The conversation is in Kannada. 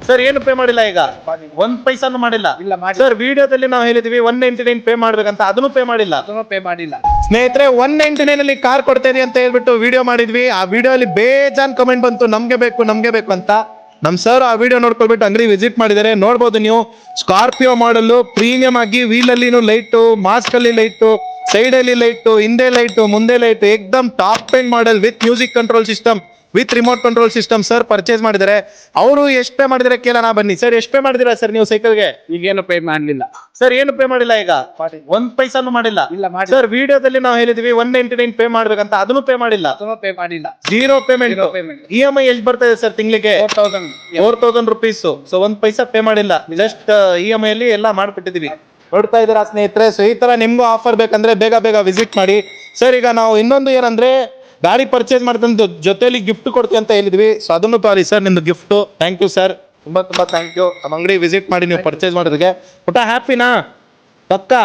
ಸರ್ ಏನು ಪೇ ಮಾಡಿಲ್ಲ ಈಗ? ಒಂದ್ ಪೈಸಾನು ಮಾಡಿಲ್ಲ ಸರ್. ವಿಡಿಯೋದಲ್ಲಿ ನಾವು ಹೇಳಿದ್ವಿ 199 ಪೇ ಮಾಡ್ಬೇಕಂತ, ಅದನ್ನು ಪೇ ಮಾಡಿಲ್ಲ. ಸ್ನೇಹಿತರೆ 199 ಅಲ್ಲಿ ಕಾರ್ ಕೊಡ್ತಾ ಇದೀವಿ ಅಂತ ಹೇಳ್ಬಿಟ್ಟು ವಿಡಿಯೋ ಮಾಡಿದ್ವಿ. ಆ ವಿಡಿಯೋ ಅಲ್ಲಿ ಬೇಜಾನ್ ಕಮೆಂಟ್ ಬಂತು, ನಮ್ಗೆ ಬೇಕು ಅಂತ. ನಮ್ ಸರ್ ಆ ವಿಡಿಯೋ ನೋಡ್ಕೊಳ್ಬಿಟ್ಟು ಅಂಗಡಿ ವಿಸಿಟ್ ಮಾಡಿದ್ದಾರೆ. ನೋಡ್ಬೋದು ನೀವು, ಸ್ಕಾರ್ಪಿಯೋ ಮಾಡಲು ಪ್ರೀಮಿಯಂ ಆಗಿ ವೀಲ್ ಅಲ್ಲಿ ಲೈಟು, ಮಾಸ್ಕ್ ಅಲ್ಲಿ ಲೈಟು, ಸೈಡ್ ಅಲ್ಲಿ ಲೈಟು, ಹಿಂದೆ ಲೈಟು, ಮುಂದೆ ಲೈಟ್, ಎಕ್ದಮ್ top end model with music control system, with remote control system sir purchase ಮಾಡಿದ್ದಾರೆ. ಅವರು ಎಷ್ಟು ಪೇ ಮಾಡಿದರೆ ಕೇಳೋಣ ಬನ್ನಿ. ಸರ್ ಎಷ್ಟು ಪೇ ಮಾಡಿದಿರಾ ಸರ್ ನೀವು ಸೈಕಲ್ಗೆ? ಈಗೇನು ಪೇ ಮಾಡಲಿಲ್ಲ ಸರ್. ಏನು ಪೇ ಮಾಡಿಲ್ಲ ಈಗ? ಒಂದ್ ಪೈಸಾನು ಮಾಡಿಲ್ಲ ಸರ್. ವಿಡಿಯೋದಲ್ಲಿ ನಾವು ಹೇಳಿದ್ವಿ 199 ಪೇ ಮಾಡ್ಬೇಕಂತ, ಅದನ್ನು ಪೇ ಮಾಡಿಲ್ಲ. Zero payment. EMI ಎಷ್ಟು ಬರ್ತಾ ಇದೆ ಸರ್ ತಿಂಗಳಿಗೆ? 4000 ರುಪೀಸ್. ಸೊ ಒಂದ್ ಪೈಸಾ ಪೇ ಮಾಡಿಲ್ಲ, ಜಸ್ಟ್ EMI ಅಲ್ಲಿ ಎಲ್ಲ ಮಾಡ್ಬಿಟ್ಟಿದೀವಿ. ನೋಡ್ತಾ ಇದ್ದೀರಾ ಸ್ನೇಹಿತರೆ. ಸೊ ಈ ತರ ನಿಮ್ಗೂ ಆಫರ್ ಬೇಕಂದ್ರೆ ಬೇಗ ವಿಸಿಟ್ ಮಾಡಿ ಸರ್. ಈಗ ನಾವು ಇನ್ನೊಂದು ಏನಂದ್ರೆ, ಗಾಡಿ ಪರ್ಚೇಸ್ ಮಾಡಿದಂತ ಜೊತೆಲಿ ಗಿಫ್ಟ್ ಕೊಡ್ತೀವಿ ಅಂತ ಹೇಳಿದ್ವಿ. ಸೊ ಅದನ್ನು ತೋರಿ ಸರ್, ನಿಮ್ದು ಗಿಫ್ಟ್. ಥ್ಯಾಂಕ್ ಯು ಸರ್, ತುಂಬಾ ಥ್ಯಾಂಕ್ ಯು. ನಮ್ಮ ಅಂಗಡಿ ವಿಸಿಟ್ ಮಾಡಿ ನೀವು ಪರ್ಚೇಸ್ ಮಾಡೋದಕ್ಕೆ. ಊಟ ಹ್ಯಾಪಿನಾ? ಪಕ್ಕಾ?